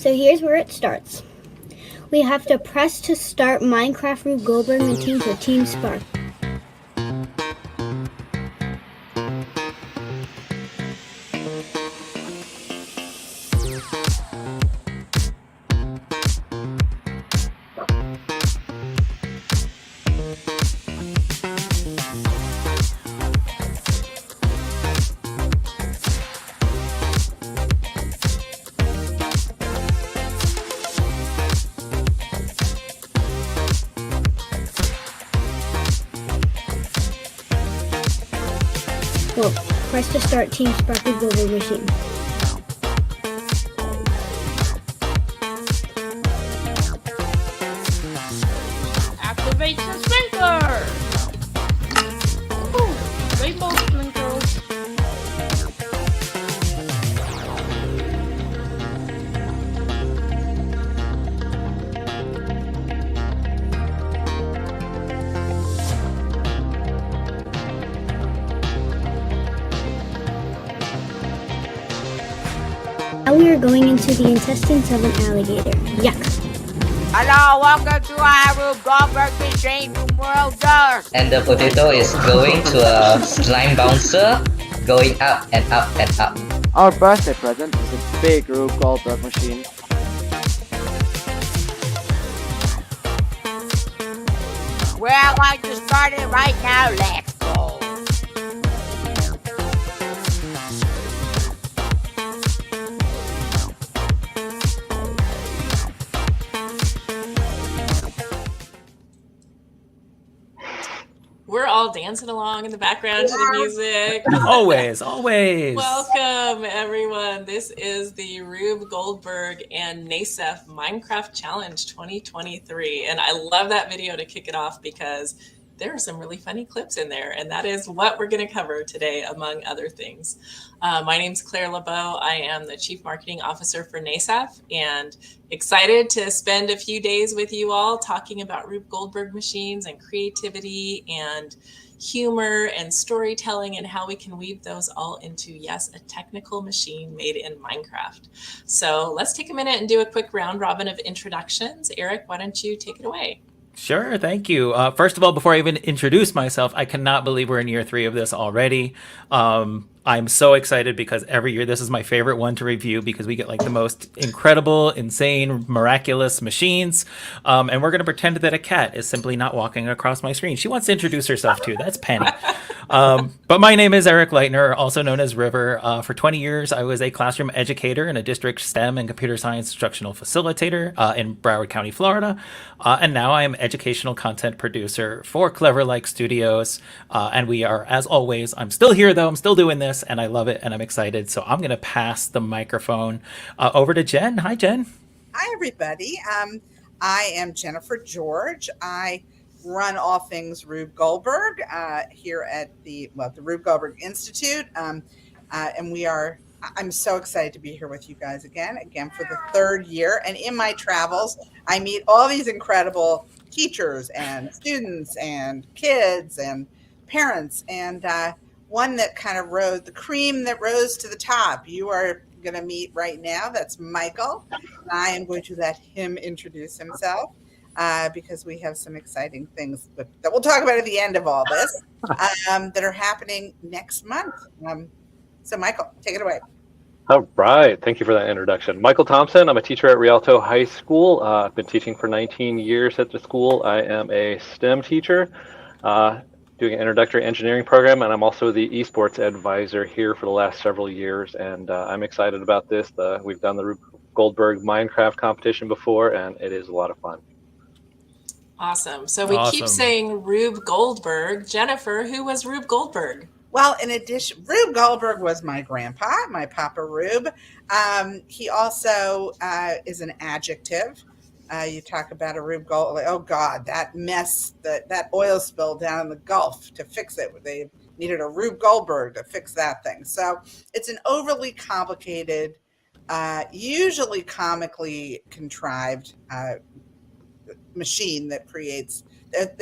So here's where it starts. We have to press to start Minecraft Rube Goldberg machine for Team Spark. Well, press to start Team Spark Rube Goldberg machine. Activate the sprinkler! Ooh, rainbow sprinkles. Now we are going into the intestines of an alligator. Yuck. Hello, welcome to our Rube Goldberg machine from World Tour. And the potato is going to a slime bouncer, going up and up and up. Our birthday present is a big Rube Goldberg machine. Well, I just started right now. Let's go. We're all dancing along in the background to the music. Always. Welcome, everyone. This is the Rube Goldberg and Nasef Minecraft Challenge 2023. And I love that video to kick it off because there are some really funny clips in there. And that is what we're going to cover today, among other things. My name's Claire LeBeau. I am the Chief Marketing Officer for Nasef and excited to spend a few days with you all talking about Rube Goldberg machines and creativity and humor and storytelling and how we can weave those all into, yes, a technical machine made in Minecraft. So let's take a minute and do a quick round robin of introductions. Eric, why don't you take it away? Sure, thank you. First of all, before I even introduce myself, I cannot believe we're in year 3 of this already. I'm so excited because every year this is my favorite one to review because we get like the most incredible, insane, miraculous machines. And we're going to pretend that a cat is simply not walking across my screen. She wants to introduce herself too. That's Penny. But my name is Eric Leitner, also known as River. For 20 years, I was a classroom educator and a district STEM and computer science instructional facilitator in Broward County, Florida. And now I am educational content producer for Clever Like Studios. And we are, as always, I'm still here though. I'm still doing this and I love it and I'm excited. So I'm going to pass the microphone over to Jen. Hi, Jen. Hi, everybody. I am Jennifer George. I run all things Rube Goldberg here at the Rube Goldberg Institute. And I'm so excited to be here with you guys again for the 3rd year. And in my travels, I meet all these incredible teachers and students and kids and parents. And one that kind of rose, the cream that rose to the top, you are going to meet right now. That's Michael. And I am going to let him introduce himself. Because we have some exciting things that we'll talk about at the end of all this that are happening next month. So, Michael, take it away. All right. Thank you for that introduction. Michael Thompson. I'm a teacher at Rialto High School. I've been teaching for 19 years at the school. I am a STEM teacher doing an introductory engineering program, and I'm also the esports advisor here for the last several years. And I'm excited about this. We've done the Rube Goldberg Minecraft competition before, and it is a lot of fun. Awesome. So we keep saying Rube Goldberg. Jennifer, who was Rube Goldberg? Well, in addition, Rube Goldberg was my grandpa, my Papa Rube. He also is an adjective. You talk about a Rube Goldberg, oh God, that mess, that oil spill down in the Gulf, to fix it. They needed a Rube Goldberg to fix that thing. So it's an overly complicated, usually comically contrived machine that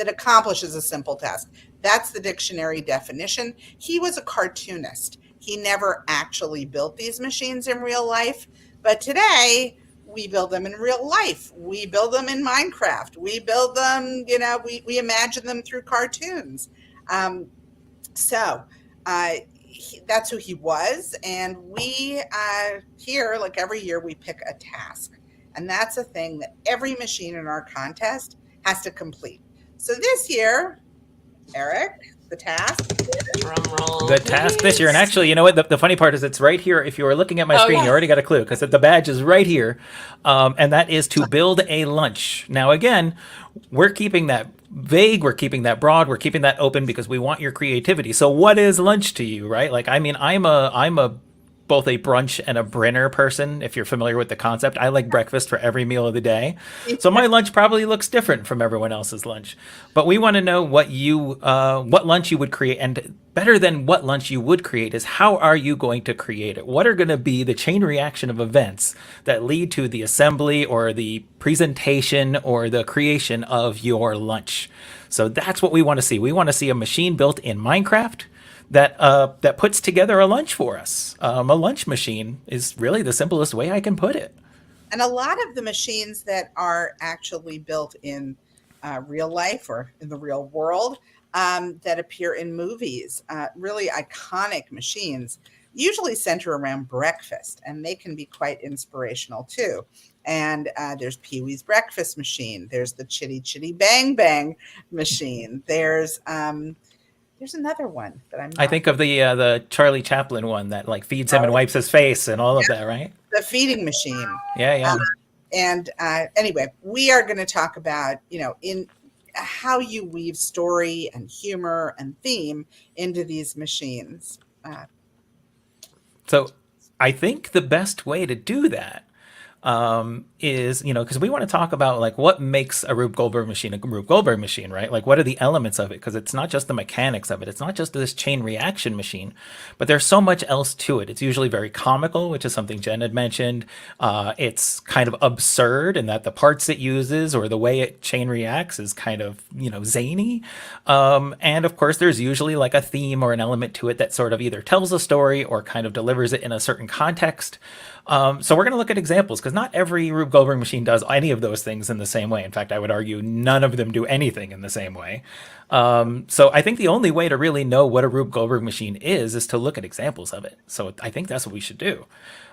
accomplishes a simple task. That's the dictionary definition. He was a cartoonist. He never actually built these machines in real life, but today we build them in real life. We build them in Minecraft. We build them, we imagine them through cartoons. That's who he was. And we here, like every year, we pick a task. And that's a thing that every machine in our contest has to complete. So this year, Eric, the task. Drum roll. The task this year, and actually, you know what? The funny part is it's right here. If you were looking at my screen, yeah. you already got a clue because the badge is right here, and that is to build a lunch. Now, again, we're keeping that vague, we're keeping that broad, we're keeping that open because we want your creativity. So, what is lunch to you, right? Like, I mean, I'm a both a brunch and a Brenner person, if you're familiar with the concept. I like breakfast for every meal of the day. So my lunch probably looks different from everyone else's lunch. But we want to know what lunch you would create. And better than what lunch you would create is how are you going to create it? What are going to be the chain reaction of events that lead to the assembly or the presentation or the creation of your lunch? So that's what we want to see. We want to see a machine built in Minecraft that puts together a lunch for us. A lunch machine is really the simplest way I can put it. And a lot of the machines that are actually built in real life or in the real world that appear in movies, really iconic machines, usually center around breakfast, and they can be quite inspirational too. And there's Pee-wee's breakfast machine. There's the Chitty Chitty Bang Bang machine. There's another one that I think of the Charlie Chaplin one that like feeds him and wipes his face and all of that, right? The feeding machine. Yeah. Anyway, we are going to talk about, in how you weave story and humor and theme into these machines. So I think the best way to do that is, because we want to talk about like what makes a Rube Goldberg machine, right? Like what are the elements of it? Because it's not just the mechanics of it. It's not just this chain reaction machine, but there's so much else to it. It's usually very comical, which is something Jen had mentioned. It's kind of absurd in that the parts it uses or the way it chain reacts is kind of, zany. And of course, there's usually like a theme or an element to it that sort of either tells a story or kind of delivers it in a certain context. So we're going to look at examples because not every Rube Goldberg machine does any of those things in the same way. In fact, I would argue none of them do anything in the same way. So I think the only way to really know what a Rube Goldberg machine is to look at examples of it. So I think that's what we should do.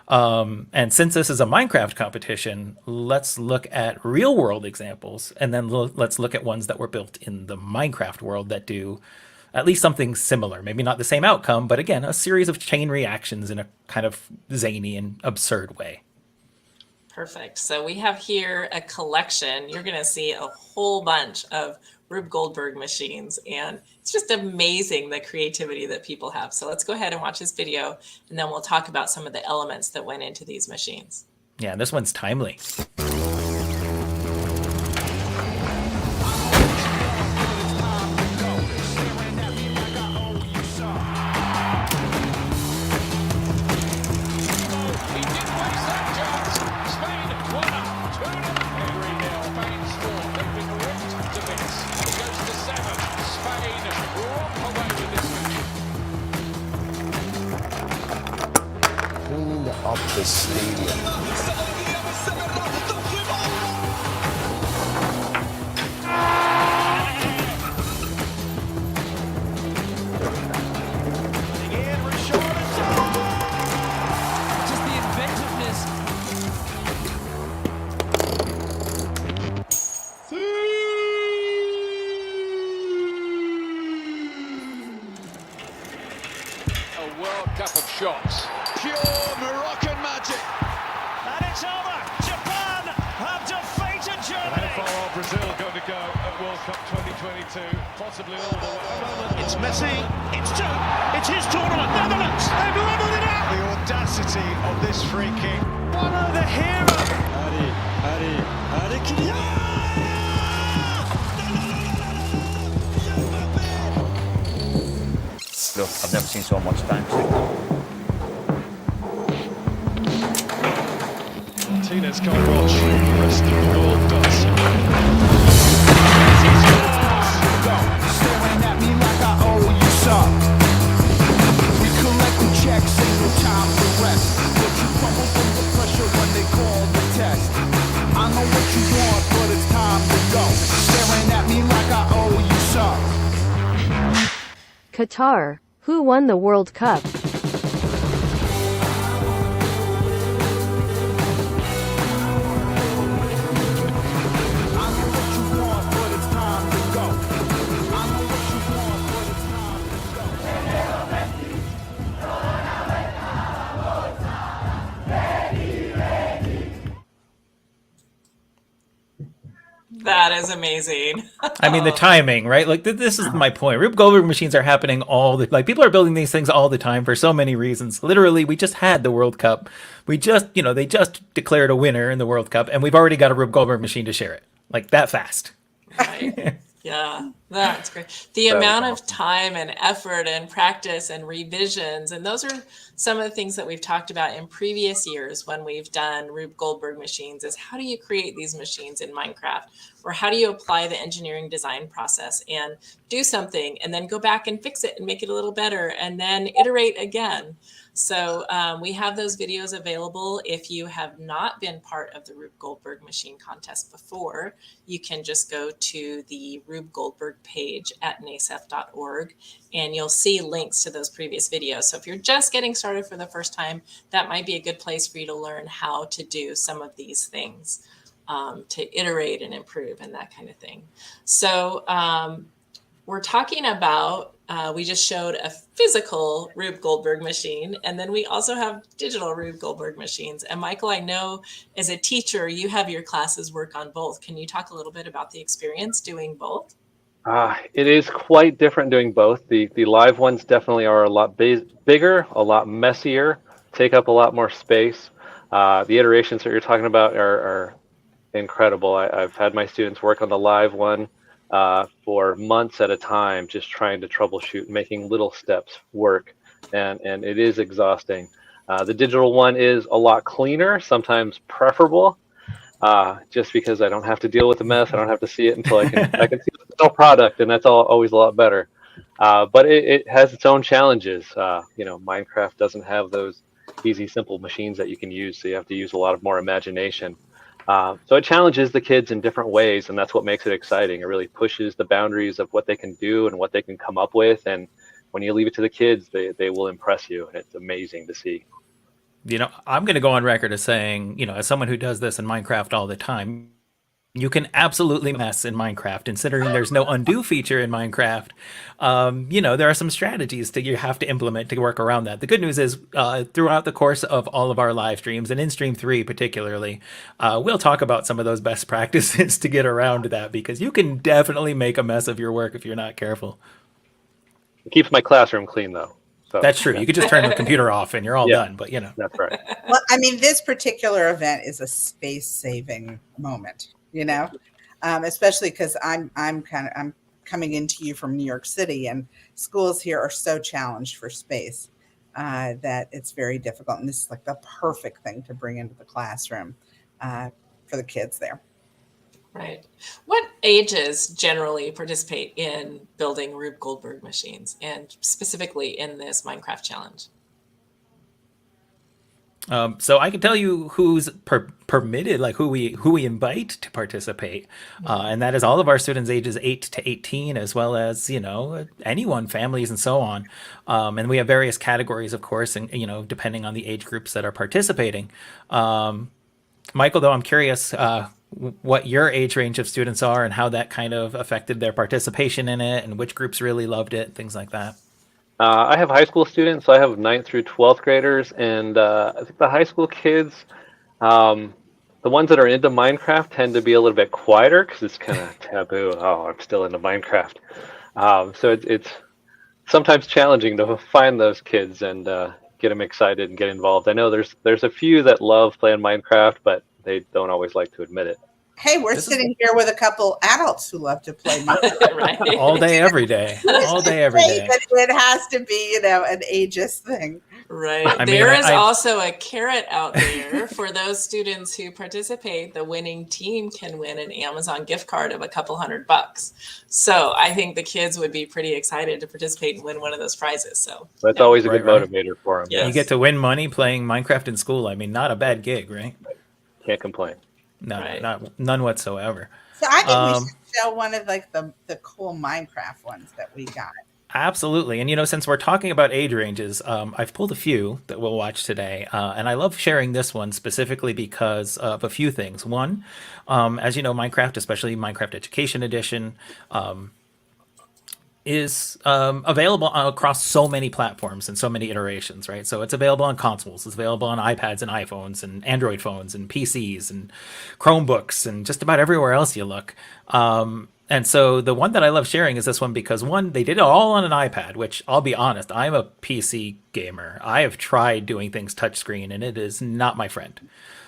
And since this is a Minecraft competition, let's look at real world examples and then let's look at ones that were built in the Minecraft world that do at least something similar, maybe not the same outcome, but again, a series of chain reactions in a kind of zany and absurd way. Perfect. So we have here a collection. You're going to see a whole bunch of Rube Goldberg machines, and it's just amazing the creativity that people have. So let's go ahead and watch this video, and then we'll talk about some of the elements that went into these machines. Yeah, this one's timely. Up the stadium. Just the inventiveness. A World Cup of shots. Pure Moroccan magic. And it's over. Japan have defeated Germany. How far are Brazil going to go at World Cup 2022? Possibly all the way. It's Messi. It's two. It's his tournament. Netherlands. They've leveled it up. The audacity of this free kick. One of the heroes. Look, I've never seen so much time. Martinez can't watch. The rest of the world does. Staring at me like I owe you some. We collecting checks, ain't no time for rest. But you crumble from the pressure when they call the test. Qatar, who won the World Cup? That is amazing. I mean, the timing, right? Like, this is my point. Rube Goldberg machines are happening like, people are building these things all the time for so many reasons. Literally, we just had the World Cup. We just, they just declared a winner in the World Cup, and we've already got a Rube Goldberg machine to share it. Like, that fast. Right. Yeah, that's great. The amount of time and effort and practice and revisions, and those are some of the things that we've talked about in previous years when we've done Rube Goldberg machines, is how do you create these machines in Minecraft, or how do you apply the engineering design process and do something and then go back and fix it and make it a little better and then iterate again. So we have those videos available. If you have not been part of the Rube Goldberg machine contest before, you can just go to the Rube Goldberg page at nasef.org and you'll see links to those previous videos. So if you're just getting started for the first time, that might be a good place for you to learn how to do some of these things, to iterate and improve and that kind of thing. So we're talking about, we just showed a physical Rube Goldberg machine, and then we also have digital Rube Goldberg machines. And Michael, I know as a teacher, you have your classes work on both. Can you talk a little bit about the experience doing both? It is quite different doing both. The live ones definitely are a lot bigger, a lot messier, take up a lot more space. The iterations that you're talking about are incredible. I've had my students work on the live one for months at a time, just trying to troubleshoot, making little steps work, and it is exhausting. The digital one is a lot cleaner, sometimes preferable, just because I don't have to deal with the mess. I don't have to see it until I can see the final product, and that's always a lot better. But it has its own challenges. Minecraft doesn't have those easy, simple machines that you can use, so you have to use a lot of more imagination. So it challenges the kids in different ways, and that's what makes it exciting. It really pushes the boundaries of what they can do and what they can come up with. And when you leave it to the kids, they will impress you, and it's amazing to see. I'm going to go on record as saying, as someone who does this in Minecraft all the time, you can absolutely mess in Minecraft, considering there's no undo feature in Minecraft. There are some strategies that you have to implement to work around that. The good news is throughout the course of all of our live streams, and in stream 3 particularly, we'll talk about some of those best practices to get around that, because you can definitely make a mess of your work if you're not careful. It keeps my classroom clean, though. So, that's true. You could just turn the computer off and you're all done, but That's right. Well, I mean, this particular event is a space-saving moment. Especially because I'm coming into you from New York City, and schools here are so challenged for space that it's very difficult. And this is like the perfect thing to bring into the classroom for the kids there. Right. What ages generally participate in building Rube Goldberg machines, and specifically in this Minecraft challenge? So I can tell you who's permitted, like who we invite to participate, and that is all of our students ages 8 to 18, as well as anyone, families, and so on. And we have various categories, of course, and depending on the age groups that are participating. Michael, though, I'm curious what your age range of students are and how that kind of affected their participation in it, and which groups really loved it, things like that. I have high school students, so I have 9th through 12th graders, and I think the high school kids, the ones that are into Minecraft tend to be a little bit quieter because it's kind of taboo. Oh, I'm still into Minecraft. So it's sometimes challenging to find those kids and get them excited and get involved. I know there's a few that love playing Minecraft, but they don't always like to admit it. Hey, we're sitting here with a couple adults who love to play Minecraft. Right. All day, every day. All day, every day. It has to be, an ageist thing. Right. There is also a carrot out there for those students who participate. The winning team can win an Amazon gift card of a couple $100. So I think the kids would be pretty excited to participate and win one of those prizes. So that's always a good motivator for them. Yes. You get to win money playing Minecraft in school. I mean, not a bad gig, right? Can't complain. No, none whatsoever. So I think we should show one of the cool Minecraft ones that we got. Absolutely. And, you know, since we're talking about age ranges, I've pulled a few that we'll watch today. And I love sharing this one specifically because of a few things. One, as you know, Minecraft, especially Minecraft Education Edition, is available across so many platforms and so many iterations, right? So it's available on consoles, it's available on iPads and iPhones and Android phones and PCs and Chromebooks and just about everywhere else you look. And so the one that I love sharing is this one because one, they did it all on an iPad, which I'll be honest, I'm a PC gamer. I have tried doing things touchscreen and it is not my friend.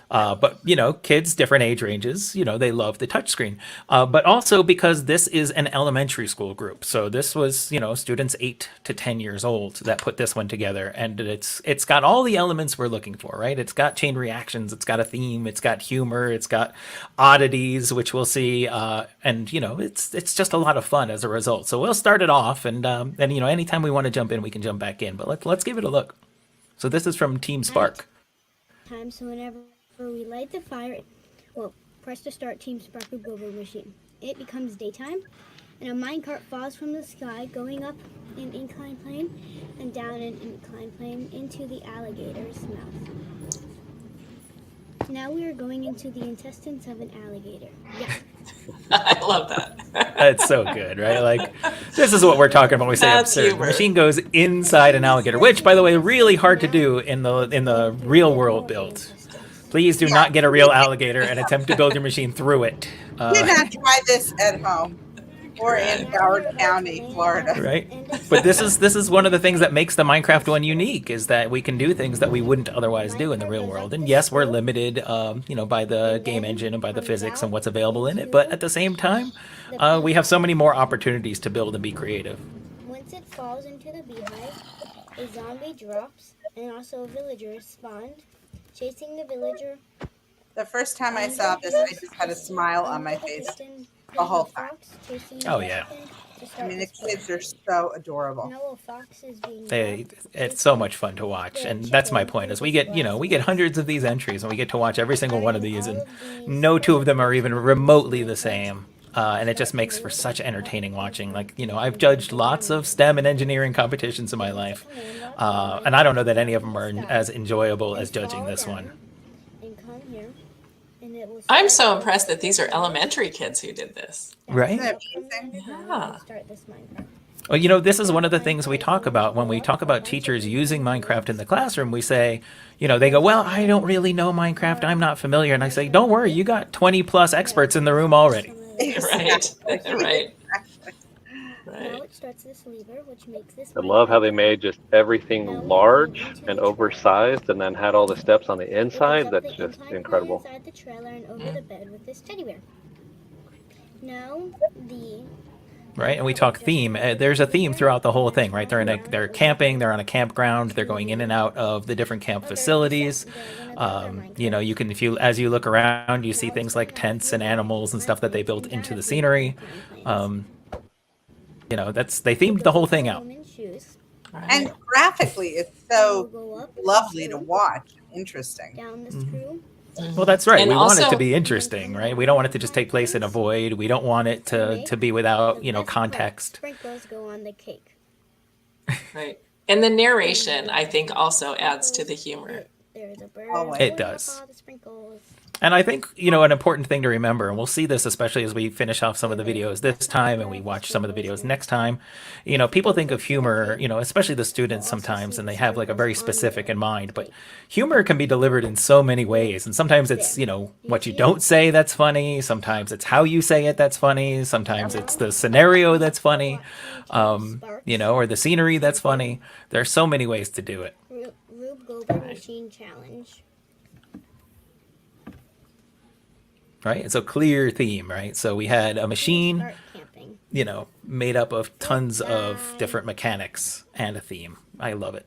But, you know, kids, different age ranges, you know, they love the touchscreen. But also because this is an elementary school group. So this was, you know, students 8 to 10 years old that put this one together. And it's got all the elements we're looking for, right? It's got chain reactions. It's got a theme. It's got humor. It's got oddities, which we'll see. And, you know, it's just a lot of fun as a result. So we'll start it off. And you know, anytime we want to jump in, we can jump back in. But let's give it a look. So this is from Team Spark. So whenever we light the fire, well, press to start Team Spark Rube Goldberg machine. It becomes daytime, and a minecart falls from the sky, going up an inclined plane and down an inclined plane into the alligator's mouth. Now we are going into the intestines of an alligator. Yeah. I love that. That's so good, right? Like, this is what we're talking about when we say That's absurd. humor. The machine goes inside an alligator, which, by the way, really hard to do in the real world build. Please do not get a real alligator and attempt to build your machine through it. Do not try this at home or in Howard County, Florida. Right? But this is one of the things that makes the Minecraft one unique, is that we can do things that we wouldn't otherwise do in the real world. And yes, we're limited, you know, by the game engine and by the physics and what's available in it. But at the same time, we have so many more opportunities to build and be creative. Once it falls into the beehive, a zombie drops, and also a villager spawned, chasing the villager. The first time I saw this, I just had a smile on my face the whole time. Oh, yeah. I mean, the kids are so adorable. It's so much fun to watch, and that's my point. Is we get hundreds of these entries, and we get to watch every single one of these, and no two of them are even remotely the same. And it just makes for such entertaining watching. Like, you know, I've judged lots of STEM and engineering competitions in my life, and I don't know that any of them are as enjoyable as judging this one. I'm so impressed that these are elementary kids who did this. Right? Yeah. Well, you know, this is one of the things we talk about when we talk about teachers using Minecraft in the classroom. We say, you know, they go, well, I don't really know Minecraft. I'm not familiar. And I say, don't worry, you got 20 plus experts in the room already. Right. Right. Now it starts this lever, which makes this. I love how they made just everything large and oversized and then had all the steps on the inside. That's just incredible. Inside the trailer and over the bed with this teddy bear. Now the. Right, and we talk theme. There's a theme throughout the whole thing, right? They're camping. They're on a campground. They're going in and out of the different camp facilities. You know, you can, as you look around, you see things like tents and animals and stuff that they built into the scenery. You know, they themed the whole thing out. And graphically, it's so lovely to watch. Interesting. Down the screw. Well, that's right. And we want it also- to be interesting, right? We don't want it to just take place in a void. We don't want it to be without, you know, context. Sprinkles go on the cake. Right. And the narration, I think, also adds to the humor. There's a bird. It does. All the sprinkles. And I think, you know, an important thing to remember, and we'll see this especially as we finish off some of the videos this time and we watch some of the videos next time, you know, people think of humor, you know, especially the students sometimes, and they have like a very specific in mind, but humor can be delivered in so many ways. And sometimes it's, you know, what you don't say that's funny. Sometimes it's how you say it that's funny. Sometimes it's the scenario that's funny, you know, or the scenery that's funny. There are so many ways to do it. Rube Goldberg Machine Challenge. Right? It's a clear theme, right? So we had a machine, Start camping. you know, made up of tons of different mechanics and a theme. I love it.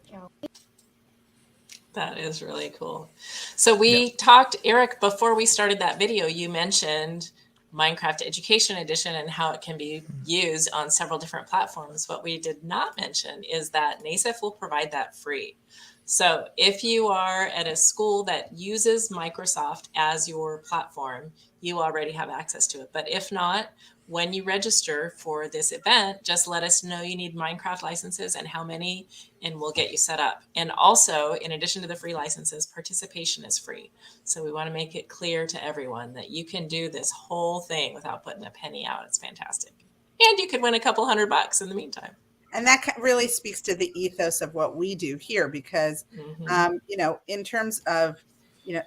That is really cool. So we talked, Eric, before we started that video, you mentioned Minecraft Education Edition and how it can be used on several different platforms. What we did not mention is that NASEF will provide that free. So if you are at a school that uses Microsoft as your platform, you already have access to it. But if not, when you register for this event, just let us know you need Minecraft licenses and how many, and we'll get you set up. And also, in addition to the free licenses, participation is free. So we want to make it clear to everyone that you can do this whole thing without putting a penny out. It's fantastic. And you could win a couple $100 in the meantime. And that really speaks to the ethos of what we do here, because, in terms of,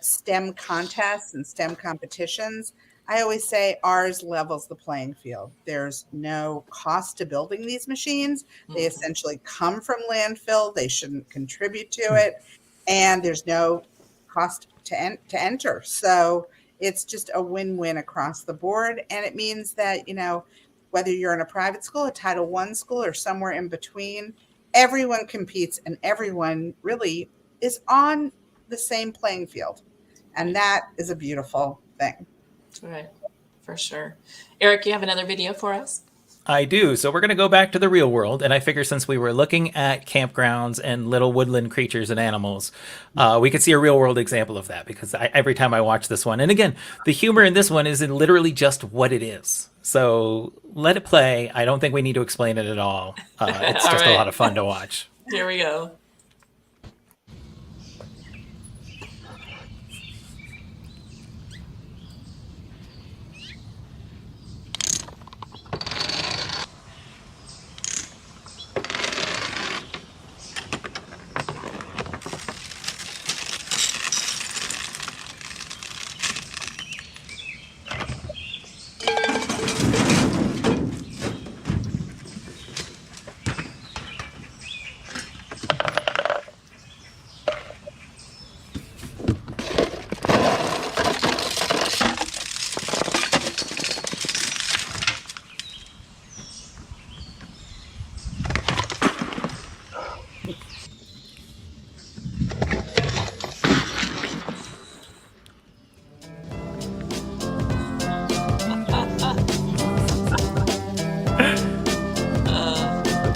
STEM contests and STEM competitions, I always say ours levels the playing field. There's no cost to building these machines. They essentially come from landfill. They shouldn't contribute to it. And there's no cost to enter. So it's just a win-win across the board. And it means that, whether you're in a private school, a Title I school, or somewhere in between, everyone competes and everyone really is on the same playing field. And that is a beautiful thing. Right, for sure. Eric, you have another video for us? I do. So we're going to go back to the real world. And I figure since we were looking at campgrounds and little woodland creatures and animals, we could see a real world example of that, because every time I watch this one, and again, the humor in this one is in literally just what it is. So let it play. I don't think we need to explain it at all. It's just a lot of fun to watch. Here we go.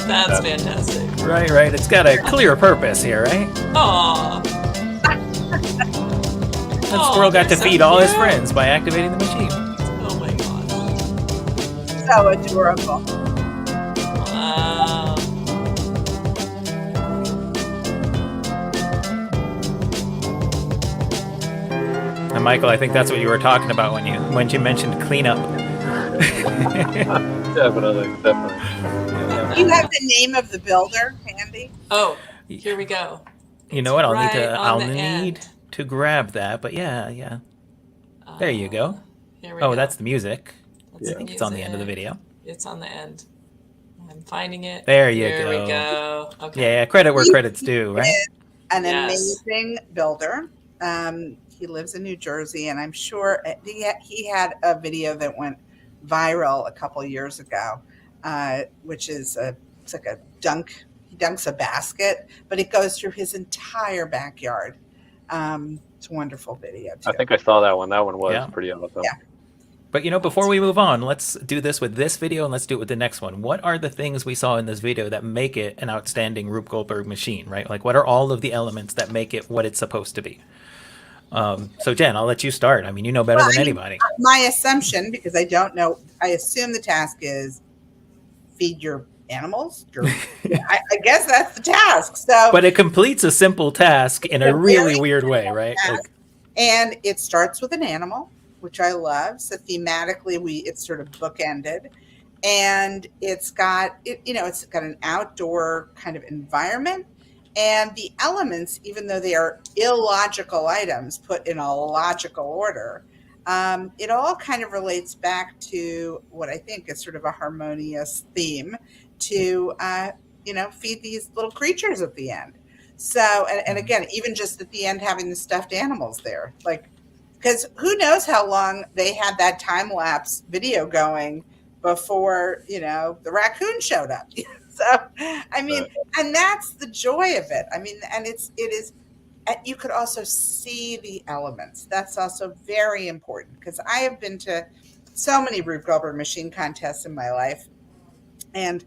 That's fantastic. Right. It's got a clear purpose here, right? Aww. That squirrel got to feed all his friends by activating the machine. Oh my god. So adorable. Wow. And Michael, I think that's what you were talking about when you mentioned cleanup. Definitely. Do you have the name of the builder handy? Oh, here we go. You know what? I'll Right need to grab that. But yeah. There you go. Here we go. That's the music. That's I think it's on the end of the video. It's on the end. I'm finding it. There you Here go. we go. Okay. Yeah, credit where credit's due, right? An amazing builder. He lives in New Jersey, and I'm sure he had a video that went viral a couple years ago, which is it's like a dunk. He dunks a basket, but it goes through his entire backyard. It's a wonderful video too. I think I saw that one. That one was pretty awesome. Yeah. But before we move on, let's do this with this video and let's do it with the next one. What are the things we saw in this video that make it an outstanding Rube Goldberg machine, right? Like, what are all of the elements that make it what it's supposed to be? So Jen, I'll let you start. I mean, you know better than anybody. My assumption, because I don't know, I assume the task is feed your animals. I guess that's the task. So, but it completes a simple task in a really weird way, right? And it starts with an animal, which I love. So thematically, it's sort of bookended, and it's got it's got an outdoor kind of environment. And the elements, even though they are illogical items put in a logical order, it all kind of relates back to what I think is sort of a harmonious theme to, feed these little creatures at the end. So, and again, even just at the end, having the stuffed animals there, because who knows how long they had that time-lapse video going before, the raccoon showed up. So, I mean, and that's the joy of it. I mean, and it is, you could also see the elements. That's also very important, because I have been to so many Rube Goldberg machine contests in my life. And,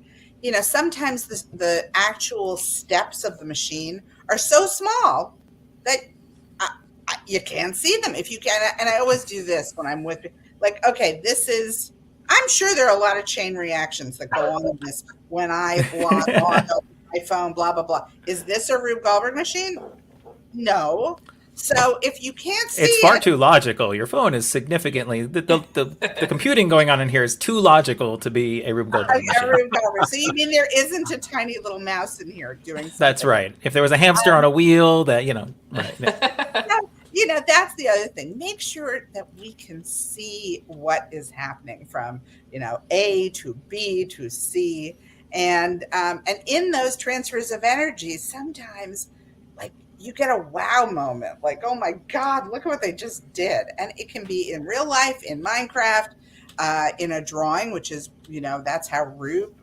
sometimes the actual steps of the machine are so small that you can't see them if you can. And I always do this when I'm with, okay, this is I'm sure there are a lot of chain reactions that go on in this when I log on my phone, blah, blah, blah. Is this a Rube Goldberg machine? No. So if you can't see It's far it, too logical. Your phone is significantly the computing going on in here is too logical to be a Rube Goldberg machine. Rube Goldberg. So you mean there isn't a tiny little mouse in here doing something? That's right. If there was a hamster on a wheel, that right. That's the other thing. Make sure that we can see what is happening from A to B to C, and in those transfers of energy, sometimes like you get a wow moment, like, oh my God, look at what they just did. And it can be in real life, in Minecraft, in a drawing, which is, that's how Rube,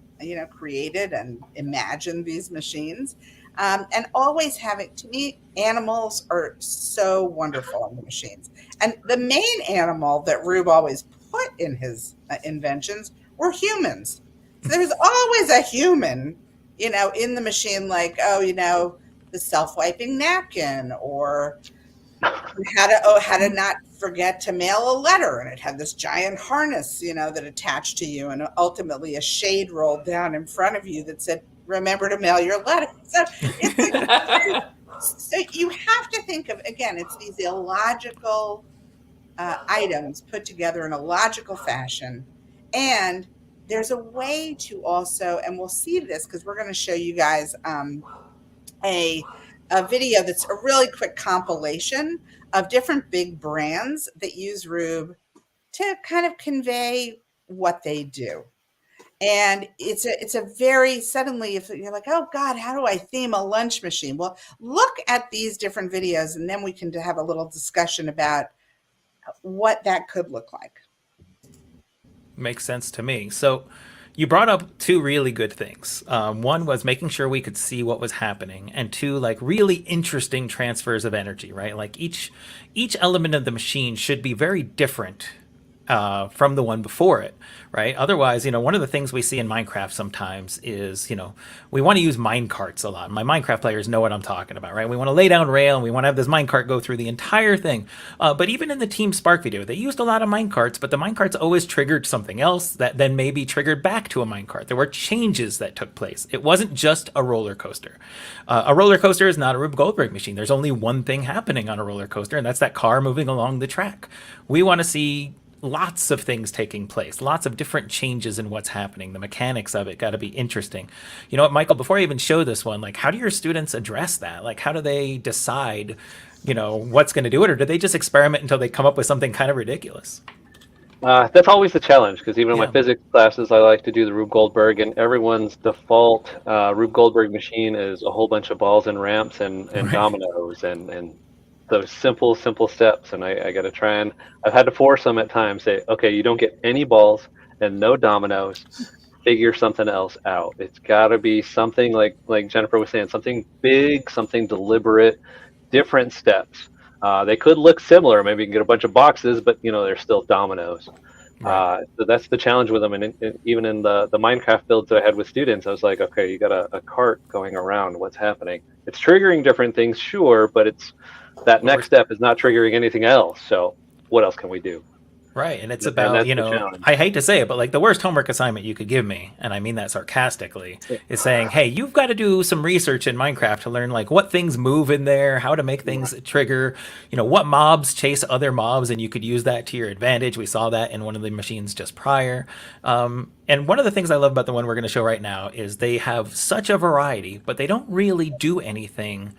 created and imagined these machines. And always to me, animals are so wonderful in the machines. And the main animal that Rube always put in his inventions were humans. So there's always a human, in the machine, like, the self-wiping napkin, or how to not forget to mail a letter, and it had this giant harness, that attached to you, and ultimately a shade rolled down in front of you that said, "Remember to mail your letter." So so you have to think of, again, it's these illogical items put together in a logical fashion, and there's a way to also, and we'll see this because we're going to show you guys a video that's a really quick compilation of different big brands that use Rube to kind of convey what they do. And it's a very, suddenly, if you're like, oh God, how do I theme a lunch machine? Well, look at these different videos, and then we can have a little discussion about what that could look like. Makes sense to me. So you brought up two really good things. One was making sure we could see what was happening, and two, like, really interesting transfers of energy, right? Like each element of the machine should be very different from the one before it, right? Otherwise, one of the things we see in Minecraft sometimes is, we want to use mine carts a lot. My Minecraft players know what I'm talking about, right? We want to lay down rail and we want to have this mine cart go through the entire thing. But even in the Team Spark video, they used a lot of mine carts, but the mine carts always triggered something else that then maybe triggered back to a mine cart. There were changes that took place. It wasn't just a roller coaster. A roller coaster is not a Rube Goldberg machine. There's only one thing happening on a roller coaster, and that's that car moving along the track. We want to see lots of things taking place, lots of different changes in what's happening. The mechanics of it got to be interesting. You know what, Michael, before I even show this one, like, how do your students address that? Like, how do they decide, what's going to do it? Or do they just experiment until they come up with something kind of ridiculous? That's always the challenge, because even in my physics classes, I like to do the Rube Goldberg, and everyone's default Rube Goldberg machine is a whole bunch of balls and ramps and dominoes and those simple steps. And I got to try, and I've had to force them at times, say, okay, you don't get any balls and no dominoes, figure something else out. It's got to be something like Jennifer was saying, something big, something deliberate, different steps. They could look similar. Maybe you can get a bunch of boxes, but they're still dominoes. Right. So that's the challenge with them. And even in the Minecraft builds that I had with students, I was like, okay, you got a cart going around. What's happening? It's triggering different things, sure, but that next step is not triggering anything else. So what else can we do? Right. And it's about, I hate to say it, but like the worst homework assignment you could give me, and I mean that sarcastically, is saying, hey, you've got to do some research in Minecraft to learn like what things move in there, how to make things trigger, what mobs chase other mobs, and you could use that to your advantage. We saw that in one of the machines just prior. And one of the things I love about the one we're going to show right now is they have such a variety, but they don't really do anything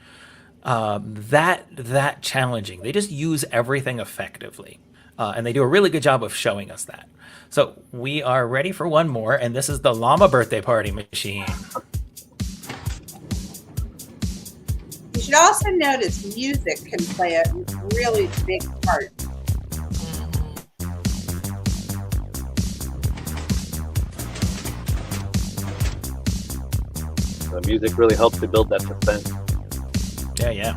that challenging. They just use everything effectively. And they do a really good job of showing us that. So we are ready for one more, and this is the Llama birthday party machine. You should also notice music can play a really big part. The music really helps to build that suspense. Yeah.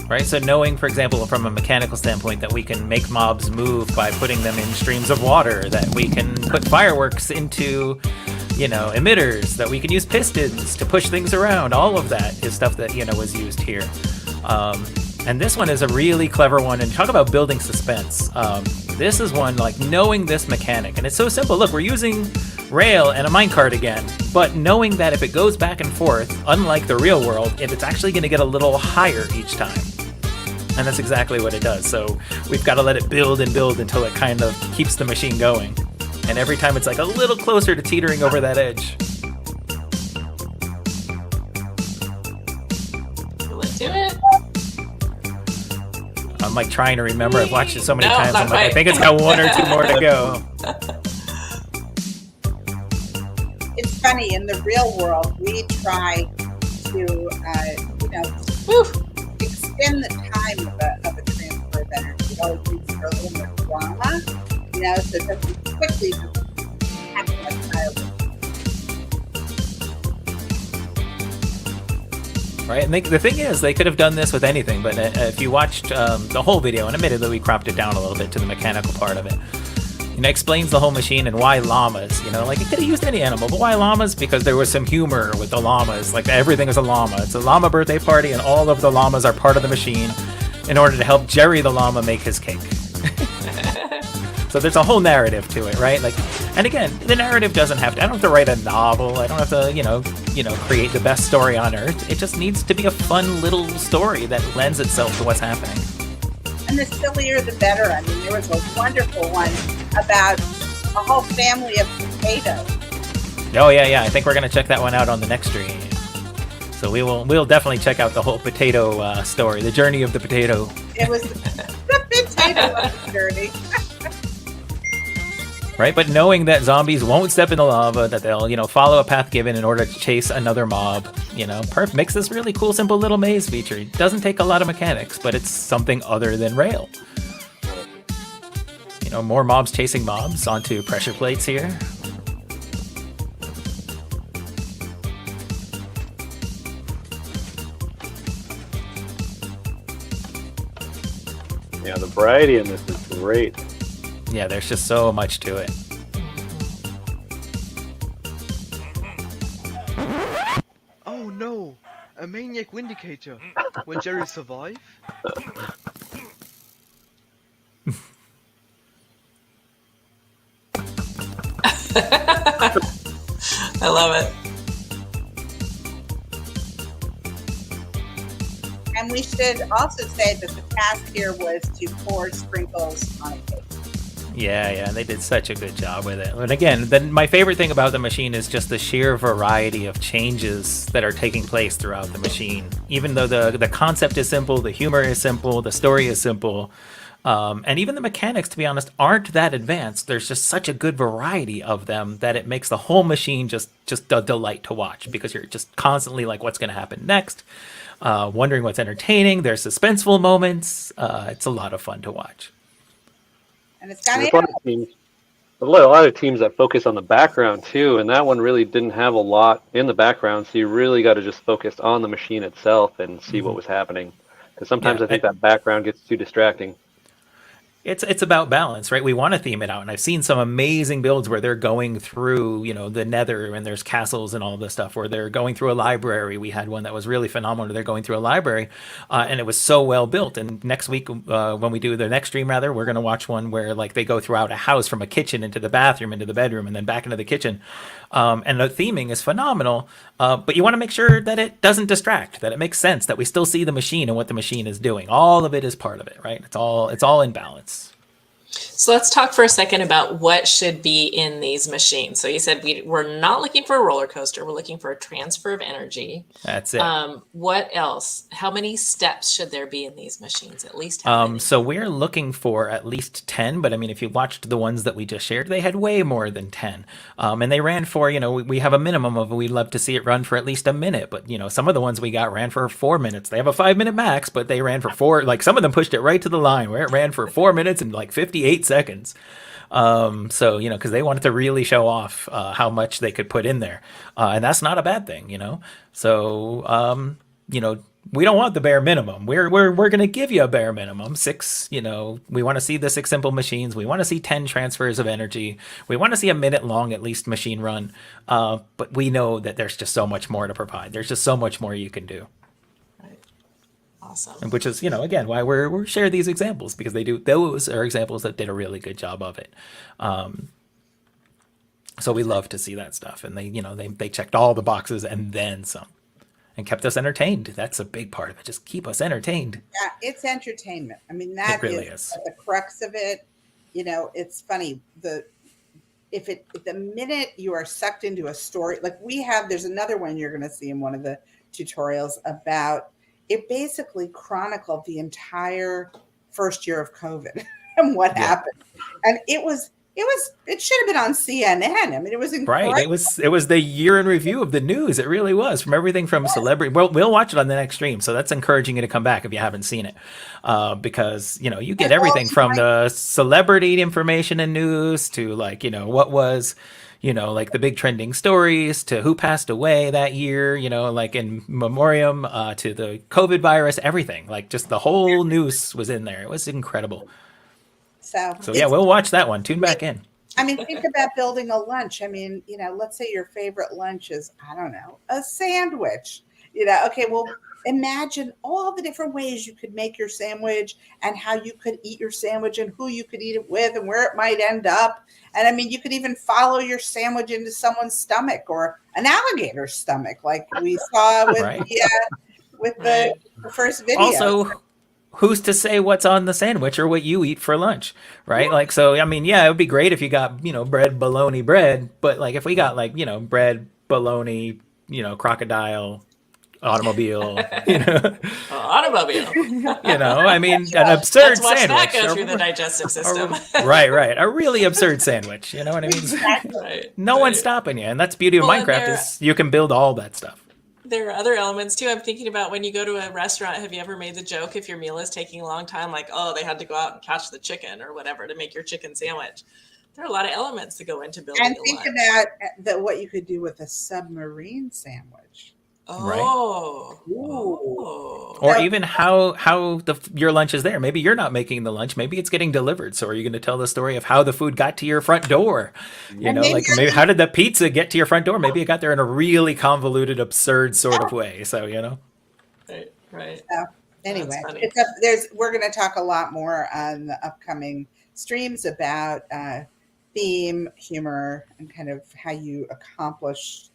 Right, so knowing, for example, from a mechanical standpoint, that we can make mobs move by putting them in streams of water, that we can put fireworks into, emitters, that we can use pistons to push things around, all of that is stuff that, was used here. And this one is a really clever one, and talk about building suspense. This is one, like, knowing this mechanic, and it's so simple. Look, we're using rail and a minecart again, but knowing that if it goes back and forth, unlike the real world, it's actually going to get a little higher each time. And that's exactly what it does. So we've got to let it build and build until it kind of keeps the machine going. And every time it's like a little closer to teetering over that edge. Let's do it. I'm like trying to remember. I've watched it so many No, times. not I'm like, I quite. think it's got 1 or 2 more to go. It's funny, in the real world, we try to, extend the time of a transfer of energy. We always use for a little more drama, so it doesn't quickly happen like fireworks. Right, and the thing is, they could have done this with anything, but if you watched the whole video, and admittedly we cropped it down a little bit to the mechanical part of it, it explains the whole machine and why llamas, like it could have used any animal, but why llamas? Because there was some humor with the llamas, like everything is a llama. It's a llama birthday party, and all of the llamas are part of the machine in order to help Jerry the llama make his cake. So there's a whole narrative to it, right? And again, the narrative doesn't have to, I don't have to write a novel, I don't have to, create the best story on earth. It just needs to be a fun little story that lends itself to what's happening. And the sillier the better. I mean, there was a wonderful one about a whole family of potatoes. Oh yeah, I think we're gonna check that one out on the next stream. So we'll definitely check out the whole potato story, the journey of the potato. It was the potato journey. Right, but knowing that zombies won't step in the lava, that they'll, follow a path given in order to chase another mob, Perf makes this really cool, simple little maze feature. It doesn't take a lot of mechanics, but it's something other than rail. More mobs chasing mobs onto pressure plates here. Yeah, the variety in this is great. Yeah, there's just so much to it. Oh no! A maniac vindicator. Will Jerry survive? I love it. And we should also say that the task here was to pour sprinkles on a cake. Yeah, they did such a good job with it. And again, my favorite thing about the machine is just the sheer variety of changes that are taking place throughout the machine. Even though the concept is simple, the humor is simple, the story is simple, and even the mechanics, to be honest, aren't that advanced. There's just such a good variety of them that it makes the whole machine just a delight to watch, because you're just constantly like, what's going to happen next? Wondering what's entertaining. There's suspenseful moments. It's a lot of fun to watch. And it's got a lot of teams that focus on the background too, and that one really didn't have a lot in the background, so you really got to just focus on the machine itself and see what was happening. Because sometimes I think that background gets too distracting. It's about balance, right? We want to theme it out, and I've seen some amazing builds where they're going through, the Nether, and there's castles and all this stuff, where they're going through a library. We had one that was really phenomenal. They're going through a library, and it was so well built. And next week, when we do the next stream, rather, we're going to watch one where they go throughout a house from a kitchen into the bathroom, into the bedroom, and then back into the kitchen. And the theming is phenomenal, but you want to make sure that it doesn't distract, that it makes sense, that we still see the machine and what the machine is doing. All of it is part of it, right? It's all in balance. So let's talk for a second about what should be in these machines. So you said we're not looking for a roller coaster. We're looking for a transfer of energy. That's it. What else? How many steps should there be in these machines? At least how many? So we're looking for at least 10, but I mean, if you watched the ones that we just shared, they had way more than 10. And they ran for, we have a minimum of, we'd love to see it run for at least a minute, but some of the ones we got ran for 4 minutes. They have a 5-minute max, but they ran for 4, some of them pushed it right to the line where it ran for 4 minutes and 58 seconds. So, because they wanted to really show off how much they could put in there. And that's not a bad thing, So, we don't want the bare minimum. We're going to give you a bare minimum. 6, we want to see the 6 simple machines. We want to see 10 transfers of energy. We want to see a minute long, at least, machine run. But we know that there's just so much more to provide. There's just so much more you can do. Awesome. which is, again, why we're share these examples, because those are examples that did a really good job of it. So we love to see that stuff, and they checked all the boxes and then some, and kept us entertained. That's a big part of it. Just keep us entertained. Yeah, it's entertainment. I mean, that really is is the crux of it. It's funny. The minute you are sucked into a story, like there's another one you're going to see in one of the tutorials about it. Basically chronicled the entire first year of COVID and what happened, and it should have been on CNN. I mean, it was incredible. Right. It was the year in review of the news. It really was, from everything from celebrity. Well, we'll watch it on the next stream, so that's encouraging you to come back if you haven't seen it, because you get everything from the celebrity information and news to what was like the big trending stories, to who passed away that year, like in memoriam, to the COVID virus, everything. Like, just the whole news was in there. It was incredible. So yeah, we'll watch that one. Tune back in. I mean, think about building a lunch. I mean, let's say your favorite lunch is, I don't know, a sandwich. Okay, well, imagine all the different ways you could make your sandwich, and how you could eat your sandwich, and who you could eat it with, and where it might end up. And I mean, you could even follow your sandwich into someone's stomach, or an alligator's stomach, like we saw with the first video. Also, who's to say what's on the sandwich or what you eat for lunch, right? Like, so, I mean, yeah, it would be great if you got, bread, bologna, bread. But like, if we got bread, bologna, crocodile, automobile, automobile. I mean, an absurd Let's watch sandwich. That go through the digestive system. Right. A really absurd sandwich. You know what I mean? Right. No one's stopping you. And that's the beauty of Minecraft is you can build all that stuff. There are other elements too. I'm thinking about when you go to a restaurant, have you ever made the joke if your meal is taking a long time, like, oh, they had to go out and catch the chicken or whatever to make your chicken sandwich? There are a lot of elements that go into building and a think lunch. about what you could do with a submarine sandwich. Oh. Or even how your lunch is there. Maybe you're not making the lunch. Maybe it's getting delivered. So are you going to tell the story of how the food got to your front door? Maybe how did the pizza get to your front door? Maybe it got there in a really convoluted, absurd sort of way. So, Right. So, anyway, we're going to talk a lot more on the upcoming streams about theme, humor, and kind of how you accomplish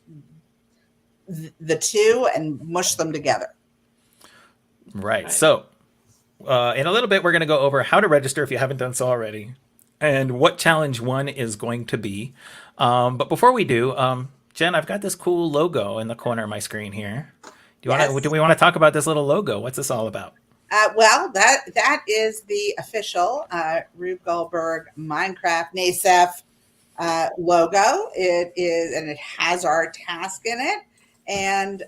the two and mush them together. Right. So in a little bit, we're going to go over how to register if you haven't done so already, and what challenge 1 is going to be. But before we do, Jen, I've got this cool logo in the corner of my screen here. Do we want to talk about this little logo? What's this all about? Well, that is the official Rube Goldberg Minecraft NASEF logo. It is, and it has our task in it. And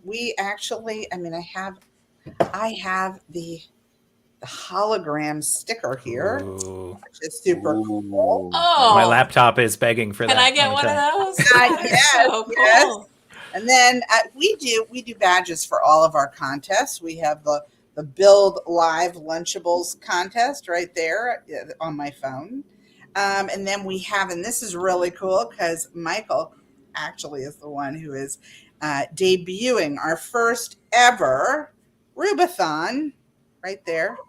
we actually, I mean, I have the hologram sticker here, which is super cool. Oh, my laptop is begging for that. Can I get one of those? Yes, so cool. yes. And then we do badges for all of our contests. We have the Build Live Lunchables contest right there on my phone. And then we have, and this is really cool because Michael actually is the one who is debuting our first ever Rub-a-thon right there.